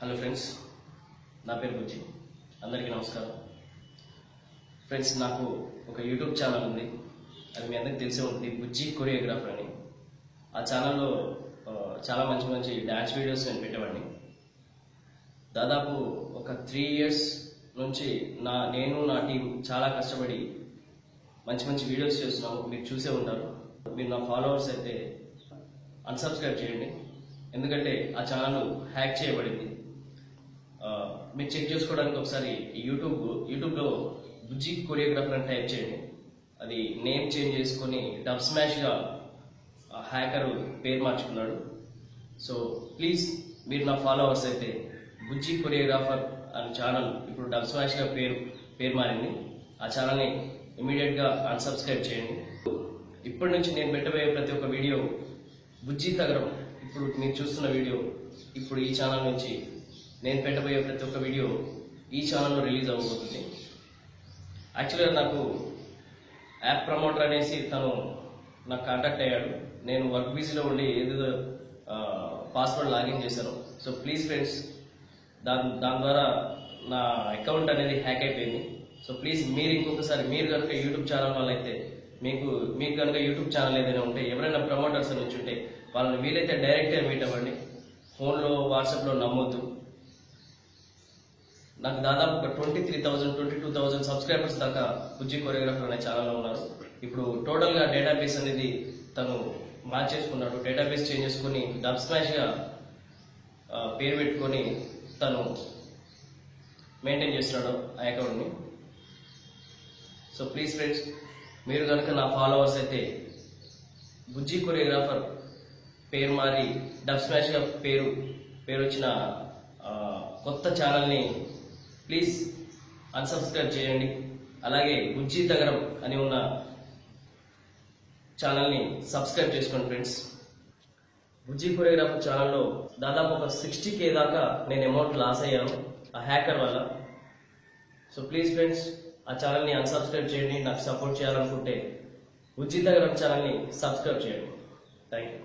Hello friends, నా పేరు బుజ్జి. అందరికీ నమస్కారం. ఫ్రెండ్స్, నాకు ఒక యూట్యూబ్ ఛానల్ ఉంది. అది మీ అందరికి తెలిసే ఉంటుంది, బుజ్జి కొరియోగ్రాఫర్ అని. ఆ ఛానల్లో చాలా మంచి మంచి డ్యాన్స్ వీడియోస్ నేను పెట్టేవాడిని. దాదాపు ఒక 3 years నుంచి నేను నా టీం చాలా కష్టపడి మంచి మంచి వీడియోస్ చేస్తున్నాము. మీరు చూసే ఉంటారు. మీరు నా ఫాలోవర్స్ అయితే అన్సబ్స్క్రైబ్ చేయండి, ఎందుకంటే ఆ ఛానల్ హ్యాక్ చేయబడింది. మీరు చెక్ చేసుకోవడానికి ఒకసారి యూట్యూబ్లో బుజ్జి కొరియోగ్రాఫర్ అని టైప్ చేయండి. అది నేమ్ చేంజ్ చేసుకొని డబ్ స్మాష్గా హ్యాకర్ పేరు మార్చుకున్నాడు. సో ప్లీజ్ మీరు నా ఫాలోవర్స్ అయితే బుజ్జి కొరియోగ్రాఫర్ అనే ఛానల్ ఇప్పుడు డబ్ స్మాష్గా పేరు మారింది. ఆ ఛానల్ని ఇమీడియట్గా అన్సబ్స్క్రైబ్ చేయండి. ఇప్పటి నుంచి నేను పెట్టబోయే ప్రతి ఒక్క వీడియో బుజ్జి తగరం. ఇప్పుడు మీరు చూస్తున్న వీడియో ఇప్పుడు ఈ ఛానల్ నుంచి నేను పెట్టబోయే ప్రతి ఒక్క వీడియో ఈ ఛానల్లో రిలీజ్ అవ్వబోతుంది. యాక్చువల్గా నాకు యాప్ ప్రమోటర్ అనేసి తను నాకు కాంటాక్ట్ అయ్యాడు. నేను వర్క్ బిజీలో ఉండి ఏదో పాస్వర్డ్ లాగిన్ చేశాను. సో ప్లీజ్ ఫ్రెండ్స్, దాని ద్వారా నా అకౌంట్ అనేది హ్యాక్ అయిపోయింది. సో ప్లీజ్ మీరు ఇంకొకసారి మీరు కనుక యూట్యూబ్ ఛానల్ వల్ల అయితే మీకు కనుక యూట్యూబ్ ఛానల్ ఏదైనా ఉంటే, ఎవరైనా ప్రమోటర్స్ అని వచ్చి ఉంటే వాళ్ళని వీలైతే డైరెక్ట్గా మీట్ అవ్వండి. ఫోన్లో వాట్సాప్లో నమ్మొద్దు. నాకు దాదాపు ఒక 23,000 22,000 సబ్స్క్రైబర్స్ దాకా బుజ్జి కొరియోగ్రాఫర్ అనే ఛానల్లో ఉన్నారు. ఇప్పుడు టోటల్గా డేటాబేస్ అనేది తను మార్చేసుకున్నాడు. డేటాబేస్ చేంజ్ చేసుకుని డబ్ స్మాష్గా పేరు పెట్టుకొని తను మెయింటైన్ చేస్తున్నాడు ఆ అకౌంట్ని. సో ప్లీజ్ ఫ్రెండ్స్, మీరు కనుక నా ఫాలోవర్స్ అయితే బుజ్జి కొరియోగ్రాఫర్ పేరు మారి డబ్ స్మాష్గా పేరు వచ్చిన కొత్త ఛానల్ని ప్లీజ్ అన్సబ్స్క్రైబ్ చేయండి. అలాగే బుజ్జి తగరం అని ఉన్న ఛానల్ని సబ్స్క్రైబ్ చేసుకోండి ఫ్రెండ్స్. బుజ్జి కొరియోగ్రాఫర్ ఛానల్లో దాదాపు ఒక 60K దాకా నేను అమౌంట్ లాస్ అయ్యాను ఆ హ్యాకర్ వల్ల. సో ప్లీజ్ ఫ్రెండ్స్, ఆ ఛానల్ని అన్సబ్స్క్రైబ్ చేయండి. నాకు సపోర్ట్ చేయాలనుకుంటే బుజ్జి తగరం ఛానల్ని సబ్స్క్రైబ్ చేయండి. Thank you.